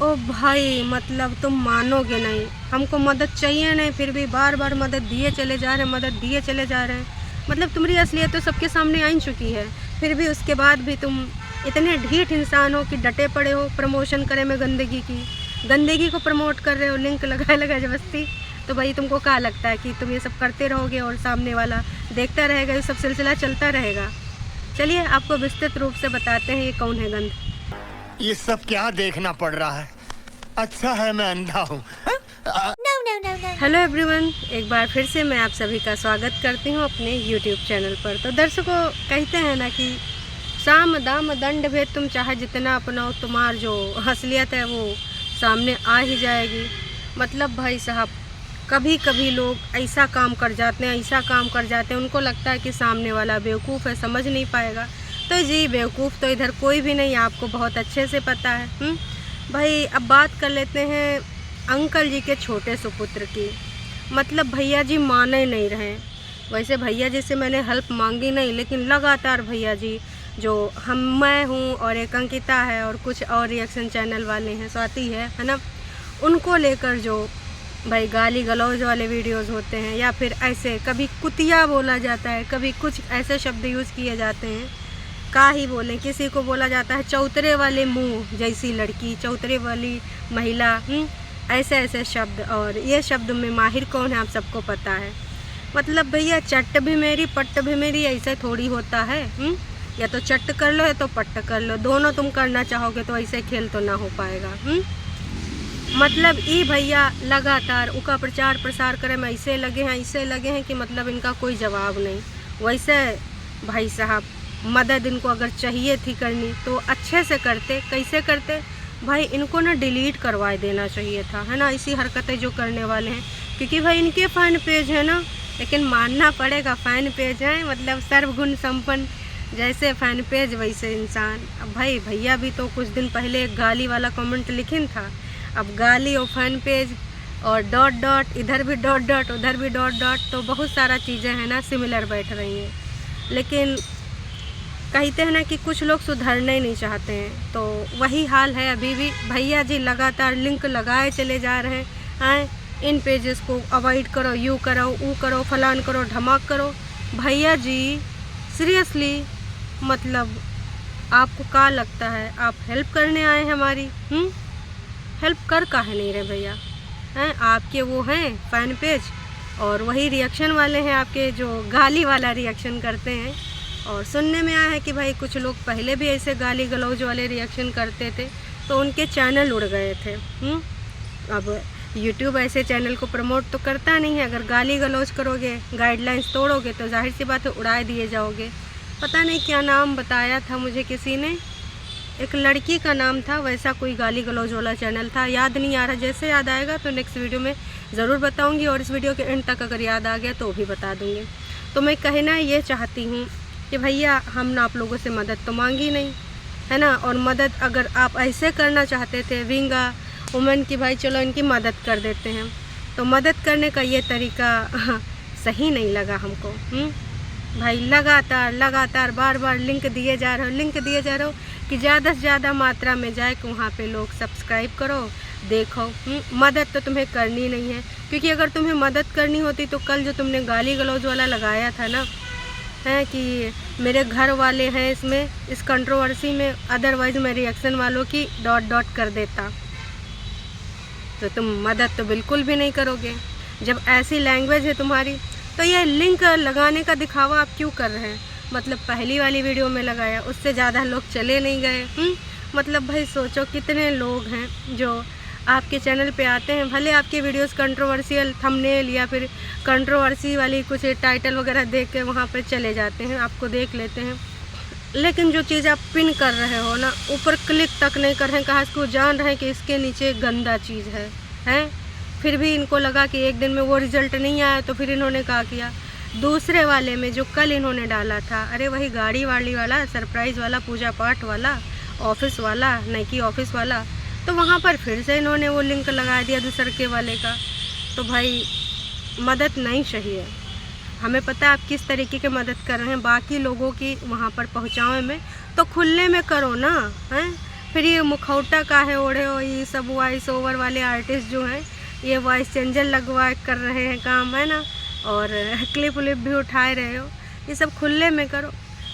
ओ भाई, मतलब तुम मानोगे नहीं, हमको मदद चाहिए नहीं, फिर भी बार बार मदद दिए चले जा रहे हैं, मदद दिए चले जा रहे हैं। मतलब तुम्हारी असलियत तो सबके सामने आ ही चुकी है, फिर भी उसके बाद भी तुम इतने ढीठ इंसान हो कि डटे पड़े हो प्रमोशन करे में गंदगी को प्रमोट कर रहे हो, लिंक लगाए लगा जबरदस्ती। तो भाई तुमको क्या लगता है कि तुम ये सब करते रहोगे और सामने वाला देखता रहेगा, ये सब सिलसिला चलता रहेगा? चलिए आपको विस्तृत रूप से बताते हैं ये कौन है गंध। ये सब क्या देखना पड़ रहा है? अच्छा है मैं अंधा हूँ। हेलो एवरीवन, एक बार फिर से मैं आप सभी का स्वागत करती हूँ अपने यूट्यूब चैनल पर। तो दर्शकों, कहते हैं ना कि साम दाम दंड भेद तुम चाहे जितना अपनाओ, तुम्हार जो असलियत है वो सामने आ ही जाएगी। मतलब भाई साहब, कभी कभी लोग ऐसा काम कर जाते हैं, उनको लगता है कि सामने वाला बेवकूफ़ है, समझ नहीं पाएगा। तो जी, बेवकूफ़ तो इधर कोई भी नहीं, आपको बहुत अच्छे से पता है। भाई अब बात कर लेते हैं अंकल जी के छोटे सुपुत्र की। मतलब भैया जी माने नहीं रहे। वैसे भैया जी से मैंने हेल्प मांगी नहीं, लेकिन लगातार भैया जी जो मैं हूँ और एक अंकिता है और कुछ और रिएक्शन चैनल वाले हैं, स्वाति है ना, उनको लेकर जो भाई गाली गलौज वाले वीडियोस होते हैं, या फिर ऐसे कभी कुतिया बोला जाता है, कभी कुछ ऐसे शब्द यूज़ किए जाते हैं, का ही बोलें। किसी को बोला जाता है चौतरे वाले मुंह जैसी लड़की, चौतरे वाली महिला, ऐसे ऐसे शब्द। और ये शब्द में माहिर कौन है आप सबको पता है। मतलब भैया चट्ट भी मेरी पट्ट भी मेरी, ऐसे थोड़ी होता है। या तो चट्ट कर लो या तो पट्ट कर लो, दोनों तुम करना चाहोगे तो ऐसे खेल तो ना हो पाएगा। मतलब ई भैया लगातार उनका प्रचार प्रसार करे में ऐसे लगे हैं कि मतलब इनका कोई जवाब नहीं। वैसे भाई साहब, मदद इनको अगर चाहिए थी करनी तो अच्छे से करते। कैसे करते भाई? इनको ना डिलीट करवा देना चाहिए था, है ना, ऐसी हरकतें जो करने वाले हैं। क्योंकि भाई इनके फ़ैन पेज है ना, लेकिन मानना पड़ेगा फ़ैन पेज है, मतलब सर्वगुण संपन्न जैसे फ़ैन पेज वैसे इंसान। अब भाई भैया भी तो कुछ दिन पहले एक गाली वाला कमेंट लिखिन था, अब गाली और फ़ैन पेज और डॉट डॉट, इधर भी डॉट डॉट उधर भी डॉट डॉट, तो बहुत सारा चीज़ें हैं ना सिमिलर बैठ रही हैं। लेकिन कहते हैं ना कि कुछ लोग सुधरने ही नहीं चाहते हैं, तो वही हाल है अभी भी। भैया जी लगातार लिंक लगाए चले जा रहे हैं, इन पेजेस को अवॉइड करो, यू करो, वो करो, फलान करो, धमाक करो। भैया जी सीरियसली, मतलब आपको क्या लगता है आप हेल्प करने आए हैं हमारी? हेल्प कर काहे नहीं रहे भैया? हैं आपके वो हैं फ़ैन पेज और वही रिएक्शन वाले हैं आपके जो गाली वाला रिएक्शन करते हैं। और सुनने में आया है कि भाई कुछ लोग पहले भी ऐसे गाली गलौज वाले रिएक्शन करते थे तो उनके चैनल उड़ गए थे। अब यूट्यूब ऐसे चैनल को प्रमोट तो करता नहीं है, अगर गाली गलौज करोगे, गाइडलाइंस तोड़ोगे तो जाहिर सी बात है उड़ाए दिए जाओगे। पता नहीं क्या नाम बताया था मुझे किसी ने, एक लड़की का नाम था, वैसा कोई गाली गलौज वाला चैनल था, याद नहीं आ रहा। जैसे याद आएगा तो नेक्स्ट वीडियो में ज़रूर बताऊंगी, और इस वीडियो के एंड तक अगर याद आ गया तो भी बता दूंगी। तो मैं कहना ये चाहती हूँ कि भैया हमने आप लोगों से मदद तो मांगी नहीं, है ना, और मदद अगर आप ऐसे करना चाहते थे विंगा वुमेन की, भाई चलो इनकी मदद कर देते हैं, तो मदद करने का ये तरीका सही नहीं लगा हमको। भाई लगातार बार बार लिंक दिए जा रहे हो कि ज़्यादा से ज़्यादा मात्रा में जाए कि वहाँ पे लोग सब्सक्राइब करो, देखो। मदद तो तुम्हें करनी नहीं है, क्योंकि अगर तुम्हें मदद करनी होती तो कल जो तुमने गाली गलौज वाला लगाया था ना, है कि मेरे घर वाले हैं इसमें, इस कंट्रोवर्सी में, अदरवाइज़ मैं रिएक्शन वालों की डॉट डॉट कर देता। तो तुम मदद तो बिल्कुल भी नहीं करोगे जब ऐसी लैंग्वेज है तुम्हारी। तो ये लिंक लगाने का दिखावा आप क्यों कर रहे हैं? मतलब पहली वाली वीडियो में लगाया, उससे ज़्यादा लोग चले नहीं गए। मतलब भाई सोचो कितने लोग हैं जो आपके चैनल पे आते हैं, भले आपके वीडियोस कंट्रोवर्शियल थंबनेल या फिर कंट्रोवर्सी वाली कुछ टाइटल वगैरह देख के वहाँ पर चले जाते हैं, आपको देख लेते हैं, लेकिन जो चीज़ आप पिन कर रहे हो ना, ऊपर क्लिक तक नहीं कर रहे हैं, कहाँ इसको जान रहे हैं कि इसके नीचे गंदा चीज़ है। फिर भी इनको लगा कि एक दिन में वो रिज़ल्ट नहीं आया, तो फिर इन्होंने क्या किया, दूसरे वाले में जो कल इन्होंने डाला था, अरे वही गाड़ी वाड़ी वाला, सरप्राइज़ वाला, पूजा पाठ वाला, ऑफिस वाला, नाइकी ऑफिस वाला, तो वहाँ पर फिर से इन्होंने वो लिंक लगा दिया दूसरे के वाले का। तो भाई मदद नहीं चाहिए, हमें पता है आप किस तरीके की मदद कर रहे हैं, बाकी लोगों की वहाँ पर पहुँचावे में तो खुले में करो ना, हैं फिर ये मुखौटा का है ओढ़े हो, ये सब वॉइस ओवर वाले आर्टिस्ट जो हैं ये वॉइस चेंजर लगवा कर रहे हैं काम, है ना, और क्लिप व्लिप भी उठाए रहे हो, ये सब खुले में करो।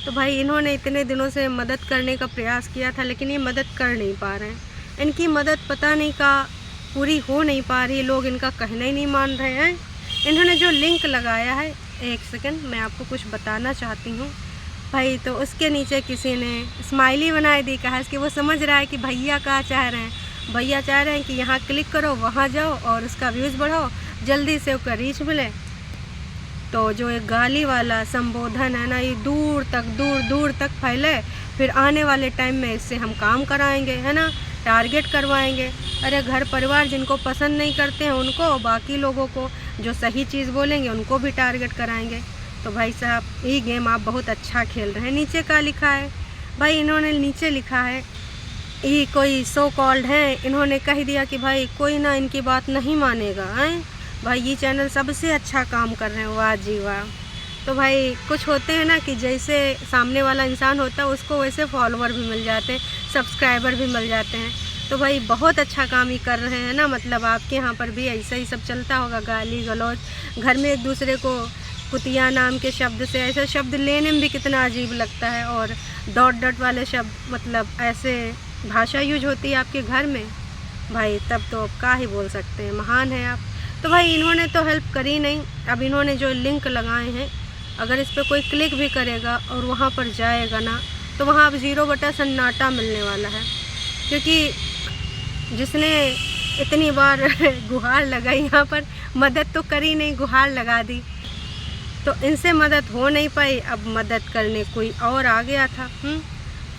तो भाई इन्होंने इतने दिनों से मदद करने का प्रयास किया था, लेकिन ये मदद कर नहीं पा रहे हैं। इनकी मदद पता नहीं का पूरी हो नहीं पा रही, लोग इनका कहना ही नहीं मान रहे हैं। इन्होंने जो लिंक लगाया है, एक सेकंड मैं आपको कुछ बताना चाहती हूँ भाई। तो उसके नीचे किसी ने स्माइली बनाई दी, कहा कि वो समझ रहा है कि भैया क्या चाह रहे हैं। भैया चाह रहे हैं कि यहाँ क्लिक करो, वहाँ जाओ और उसका व्यूज़ बढ़ाओ, जल्दी से उसका रीच मिले। तो जो एक गाली वाला संबोधन है ना, ये दूर दूर तक फैले, फिर आने वाले टाइम में इससे हम काम कराएंगे, है ना, टारगेट करवाएंगे। अरे घर परिवार जिनको पसंद नहीं करते हैं उनको, बाकी लोगों को जो सही चीज़ बोलेंगे उनको भी टारगेट कराएंगे। तो भाई साहब ये गेम आप बहुत अच्छा खेल रहे हैं। नीचे क्या लिखा है भाई, इन्होंने नीचे लिखा है, ये कोई सो कॉल्ड हैं, इन्होंने कह दिया कि भाई कोई ना इनकी बात नहीं मानेगा, हैं भाई ये चैनल सबसे अच्छा काम कर रहे हैं, वाह जी वाह। तो भाई कुछ होते हैं ना कि जैसे सामने वाला इंसान होता है उसको वैसे फॉलोवर भी मिल जाते हैं, सब्सक्राइबर भी मिल जाते हैं। तो भाई बहुत अच्छा काम ही कर रहे हैं ना, मतलब आपके यहाँ पर भी ऐसा ही सब चलता होगा, गाली गलौज, घर में एक दूसरे को कुतिया नाम के शब्द से, ऐसे शब्द लेने में भी कितना अजीब लगता है, और डॉट वाले शब्द, मतलब ऐसे भाषा यूज होती है आपके घर में भाई, तब तो आप क्या ही बोल सकते हैं, महान है आप। तो भाई इन्होंने तो हेल्प करी नहीं। अब इन्होंने जो लिंक लगाए हैं, अगर इस पर कोई क्लिक भी करेगा और वहाँ पर जाएगा ना, तो वहाँ अब 0 बटा सन्नाटा मिलने वाला है, क्योंकि जिसने इतनी बार गुहार लगाई यहाँ पर, मदद तो करी नहीं, गुहार लगा दी, तो इनसे मदद हो नहीं पाई। अब मदद करने कोई और आ गया था।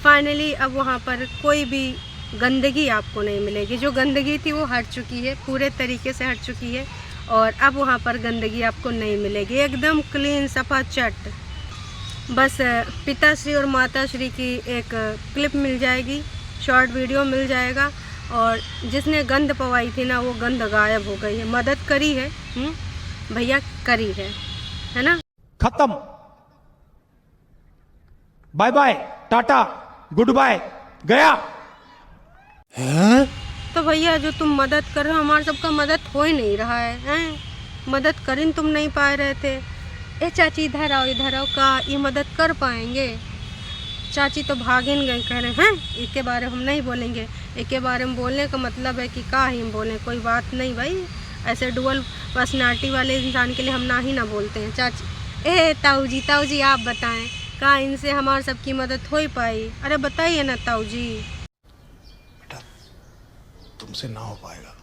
फाइनली अब वहाँ पर कोई भी गंदगी आपको नहीं मिलेगी, जो गंदगी थी वो हट चुकी है, पूरे तरीके से हट चुकी है, और अब वहाँ पर गंदगी आपको नहीं मिलेगी, एकदम क्लीन सफा चट। बस पिताश्री और माताश्री की एक क्लिप मिल जाएगी, शॉर्ट वीडियो मिल जाएगा, और जिसने गंद पवाई थी ना वो गंद गायब हो गई है। मदद करी है भैया, करी है ना। खत्म, bye bye, tata, goodbye, गया। तो भैया जो तुम मदद कर रहे हो, हमारे सबका मदद हो ही नहीं रहा है, हैं? मदद कर तुम नहीं पा रहे थे। ए चाची इधर आओ का ये मदद कर पाएंगे? चाची तो भागिन गए, कह रहे हैं इसके बारे में हम नहीं बोलेंगे। इसके बारे में बोलने का मतलब है कि का ही हम बोलें, कोई बात नहीं भाई, ऐसे डुअल पर्सनालिटी वाले इंसान के लिए हम ना ही ना बोलते हैं। चाची ताऊ जी आप बताएं, का इनसे हमारे सबकी मदद हो ही पाई? अरे बताइए ना ताऊ जी। बेटा तुमसे ना हो पाएगा।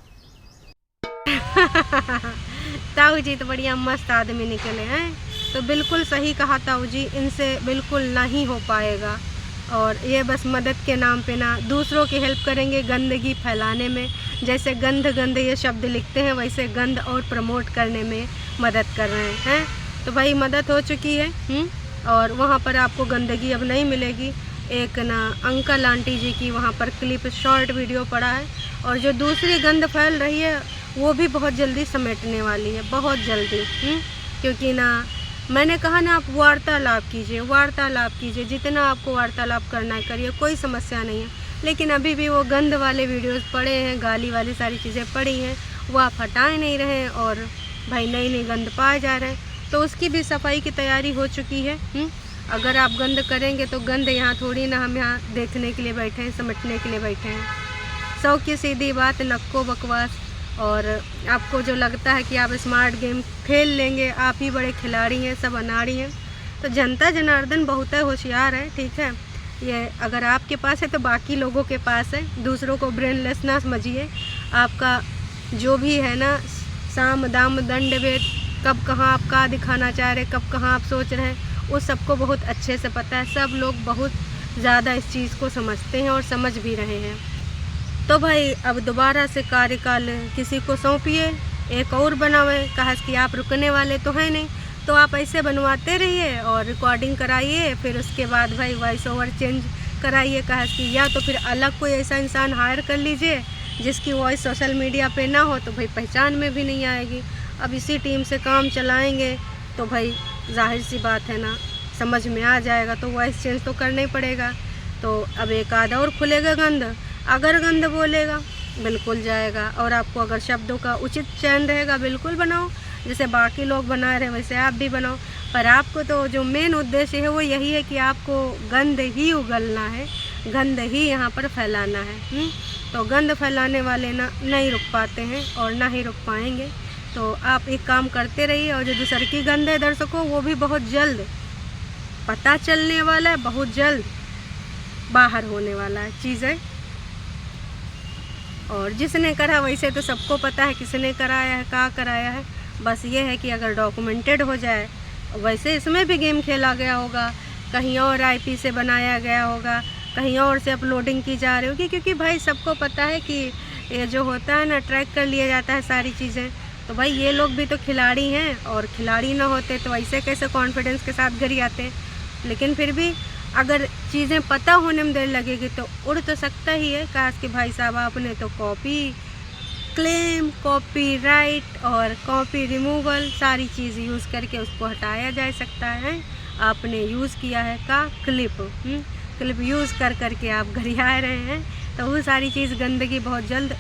ताऊ जी तो बढ़िया मस्त आदमी निकले हैं। तो बिल्कुल सही कहा ताऊ जी, इनसे बिल्कुल नहीं हो पाएगा। और ये बस मदद के नाम पे ना दूसरों की हेल्प करेंगे गंदगी फैलाने में, जैसे गंद ये शब्द लिखते हैं वैसे गंद और प्रमोट करने में मदद कर रहे हैं। तो भाई मदद हो चुकी है और वहाँ पर आपको गंदगी अब नहीं मिलेगी। एक ना अंकल आंटी जी की वहाँ पर क्लिप शॉर्ट वीडियो पड़ा है, और जो दूसरी गंद फैल रही है वो भी बहुत जल्दी समेटने वाली है, बहुत जल्दी। क्योंकि ना मैंने कहा ना, आप वार्तालाप कीजिए, जितना आपको वार्तालाप करना है करिए, कोई समस्या नहीं है। लेकिन अभी भी वो गंद वाले वीडियोस पड़े हैं, गाली वाली सारी चीज़ें पड़ी हैं, वो आप हटाए नहीं रहे हैं, और भाई नई गंद पाए जा रहे हैं। तो उसकी भी सफाई की तैयारी हो चुकी है। अगर आप गंद करेंगे तो गंद यहाँ थोड़ी ना हम यहाँ देखने के लिए बैठे हैं, समेटने के लिए बैठे हैं। 100 की सीधी बात, नक्को बकवास। और आपको जो लगता है कि आप स्मार्ट गेम खेल लेंगे, आप ही बड़े खिलाड़ी हैं, सब अनाड़ी हैं। तो जनता जनार्दन बहुत होशियार है, ठीक है। ये अगर आपके पास है तो बाकी लोगों के पास है। दूसरों को ब्रेनलेस ना समझिए। आपका जो भी है ना, साम दाम दंड भेद, कब कहाँ आप क्या दिखाना चाह रहे, कब कहाँ आप सोच रहे हैं, उस सबको बहुत अच्छे से पता है। सब लोग बहुत ज़्यादा इस चीज़ को समझते हैं और समझ भी रहे हैं। तो भाई अब दोबारा से कार्यकाल किसी को सौंपिए, एक और बनावे। कहा कि आप रुकने वाले तो हैं नहीं, तो आप ऐसे बनवाते रहिए और रिकॉर्डिंग कराइए, फिर उसके बाद भाई वॉइस ओवर चेंज कराइए। कहा कि या तो फिर अलग कोई ऐसा इंसान हायर कर लीजिए जिसकी वॉइस सोशल मीडिया पे ना हो, तो भाई पहचान में भी नहीं आएगी। अब इसी टीम से काम चलाएंगे तो भाई जाहिर सी बात है ना, समझ में आ जाएगा। तो वॉइस चेंज तो करना ही पड़ेगा। तो अब एक आधा और खुलेगा गंद, अगर गंद बोलेगा बिल्कुल जाएगा, और आपको अगर शब्दों का उचित चयन रहेगा बिल्कुल बनाओ, जैसे बाकी लोग बना रहे हैं वैसे आप भी बनाओ। पर आपको तो जो मेन उद्देश्य है वो यही है कि आपको गंद ही उगलना है, गंद ही यहाँ पर फैलाना है। तो गंद फैलाने वाले ना नहीं रुक पाते हैं और ना ही रुक पाएंगे। तो आप एक काम करते रहिए, और जो दूसर की गंद है दर्शकों वो भी बहुत जल्द पता चलने वाला है, बहुत जल्द बाहर होने वाला है चीज़ें। और जिसने करा वैसे तो सबको पता है किसने कराया है, कहाँ कराया है। बस ये है कि अगर डॉक्यूमेंटेड हो जाए, वैसे इसमें भी गेम खेला गया होगा, कहीं और IP से बनाया गया होगा, कहीं और से अपलोडिंग की जा रही होगी, क्योंकि भाई सबको पता है कि ये जो होता है ना ट्रैक कर लिया जाता है सारी चीज़ें। तो भाई ये लोग भी तो खिलाड़ी हैं, और खिलाड़ी ना होते तो ऐसे कैसे कॉन्फिडेंस के साथ घर आते। लेकिन फिर भी अगर चीज़ें पता होने में देर लगेगी तो उड़ तो सकता ही है। काश कि भाई साहब आपने तो कॉपी क्लेम, कॉपीराइट और कॉपी रिमूवल सारी चीज़ यूज़ करके उसको हटाया जा सकता है। आपने यूज़ किया है का क्लिप यूज़ कर करके आप घर आ रहे हैं, तो वो सारी चीज़ गंदगी बहुत जल्द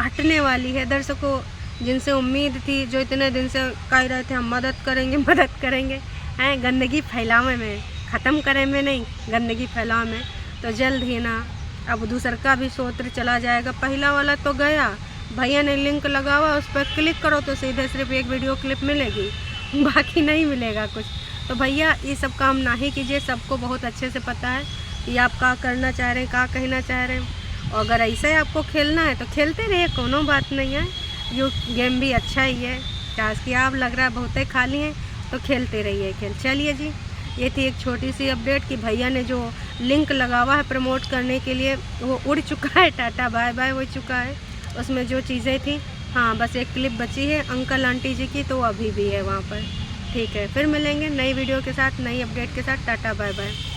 हटने वाली है। दर्शकों जिनसे उम्मीद थी, जो इतने दिन से कह रहे थे हम मदद करेंगे हैं गंदगी फैलावे में, ख़त्म करे में नहीं, गंदगी फैलावे में, तो जल्द ही ना अब दूसर का भी सूत्र चला जाएगा। पहला वाला तो गया, भैया ने लिंक लगा हुआ, उस पर क्लिक करो तो सीधे सिर्फ एक वीडियो क्लिप मिलेगी, बाकी नहीं मिलेगा कुछ। तो भैया ये सब काम ना ही कीजिए, सबको बहुत अच्छे से पता है कि आप क्या करना चाह रहे हैं, क्या कहना चाह रहे हैं। और अगर ऐसे ही आपको खेलना है तो खेलते रहिए, कोनो बात नहीं है, ये गेम भी अच्छा ही है। टास्क कि आप लग रहा है बहुत खाली हैं तो खेलते रहिए खेल। चलिए जी, ये थी एक छोटी सी अपडेट कि भैया ने जो लिंक लगा हुआ है प्रमोट करने के लिए वो उड़ चुका है, टाटा बाय बाय हो चुका है। उसमें जो चीज़ें थी, हाँ बस एक क्लिप बची है अंकल आंटी जी की, तो अभी भी है वहाँ पर। ठीक है, फिर मिलेंगे नई वीडियो के साथ, नई अपडेट के साथ। Tata bye bye.